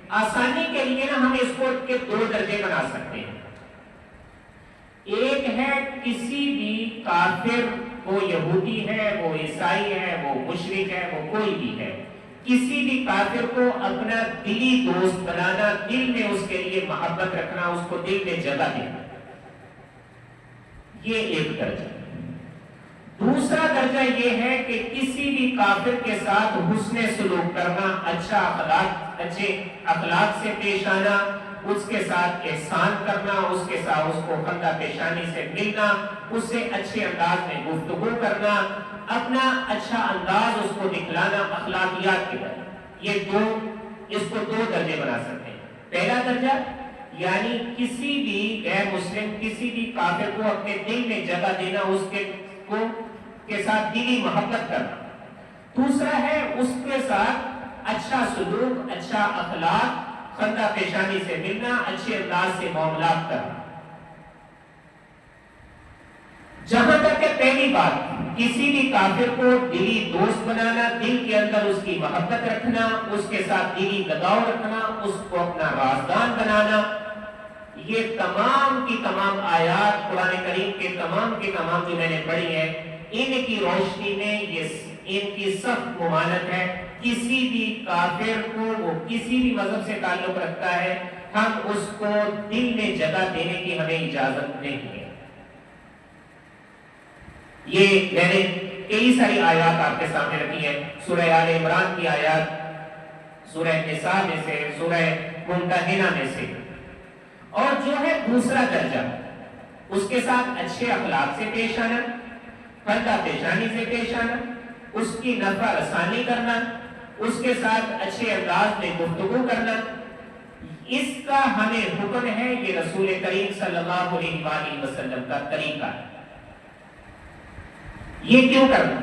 آسانی کے لیے نا ہم اس کو کے دو درجے بنا سکتے ہیں. ایک ہے کسی بھی کافر، وہ یہودی ہے، وہ عیسائی ہے، وہ مشرک ہے، وہ کوئی بھی ہے، کسی بھی کافر کو اپنا دلی دوست بنانا، دل میں اس کے لیے محبت رکھنا، اس کو دل میں جگہ دینا، یہ ایک درجہ. دوسرا درجہ یہ ہے کہ کسی بھی کافر کے ساتھ حسن سلوک کرنا، اچھے اخلاق سے پیش آنا، اس کے ساتھ احسان کرنا، اس کے ساتھ اس کو خندہ پیشانی سے ملنا، اس سے اچھے انداز میں گفتگو کرنا، اپنا اچھا انداز اس کو دکھلانا، اخلاقیات کے درجے. یہ اس کو دو درجے بنا سکتے ہیں. پہلا درجہ یعنی کسی بھی غیر مسلم، کسی بھی کافر کو اپنے دل میں جگہ دینا، اس کے ساتھ دلی محبت کرنا. دوسرا ہے اس کے ساتھ اچھا سلوک، اچھا اخلاق، خندہ پیشانی سے ملنا، اچھے انداز سے معاملات کرنا. جہاں تک کہ پہلی بات، کسی بھی کافر کو دلی دوست بنانا، دل کے اندر اس کی محبت رکھنا، اس کے ساتھ دلی لگاؤ رکھنا، اس کو اپنا رازدان بنانا، یہ تمام کی تمام آیات قرآن کریم کے تمام جو میں نے پڑھی ہیں، ان کی روشنی میں ان کی سخت ممانعت ہے. کسی بھی کافر کو، وہ کسی بھی مذہب سے تعلق رکھتا ہے، ہم اس کو دل میں جگہ دینے کی ہمیں اجازت نہیں ہے. یہ میں نے کئی ساری آیات آپ کے سامنے رکھی ہیں. سورہ آل عمران کی آیات، سورہ نساء میں سے، سورہ ممتحنہ میں سے. اور جو ہے دوسرا درجہ، اس کے ساتھ اچھے اخلاق سے پیش آنا، خندہ پیشانی سے پیش آنا، اس کی نفع رسانی کرنا، اس کے ساتھ اچھے انداز میں گفتگو کرنا، اس کا ہمیں حکم ہے. یہ رسول کریم صلی اللہ علیہ وآلہ وسلم کا طریقہ ہے. یہ کیوں کرنا؟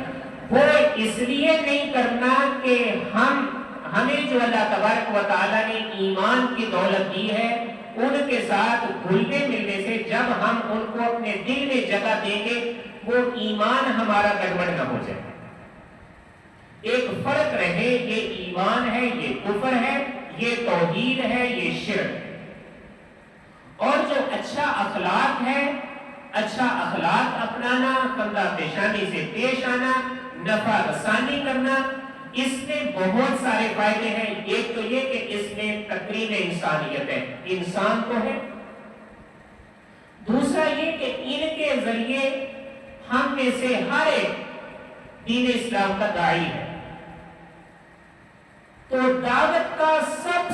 وہ اس لیے نہیں کرنا کہ ہمیں جو اللہ تبارک و تعالیٰ نے ایمان کی دولت دی ہے، ان کے ساتھ گھلنے ملنے سے جب ہم ان کو اپنے دل میں جگہ دیں گے، وہ ایمان ہمارا گڑبڑ نہ ہو جائے. ایک فرق رہے، یہ ایمان ہے، یہ کفر ہے، یہ توحید ہے، یہ شرک ہے. اور جو اچھا اخلاق ہے، اچھا اخلاق اپنانا، خندہ پیشانی سے پیش آنا، نفع رسانی کرنا، اس میں بہت سارے فائدے ہیں. ایک تو یہ کہ اس میں تقریم انسانیت ہے، انسان تو ہے. دوسرا یہ کہ ان کے ذریعے ہم میں سے ہر ایک دین اسلام کا داعی ہے. تو دعوت کا سب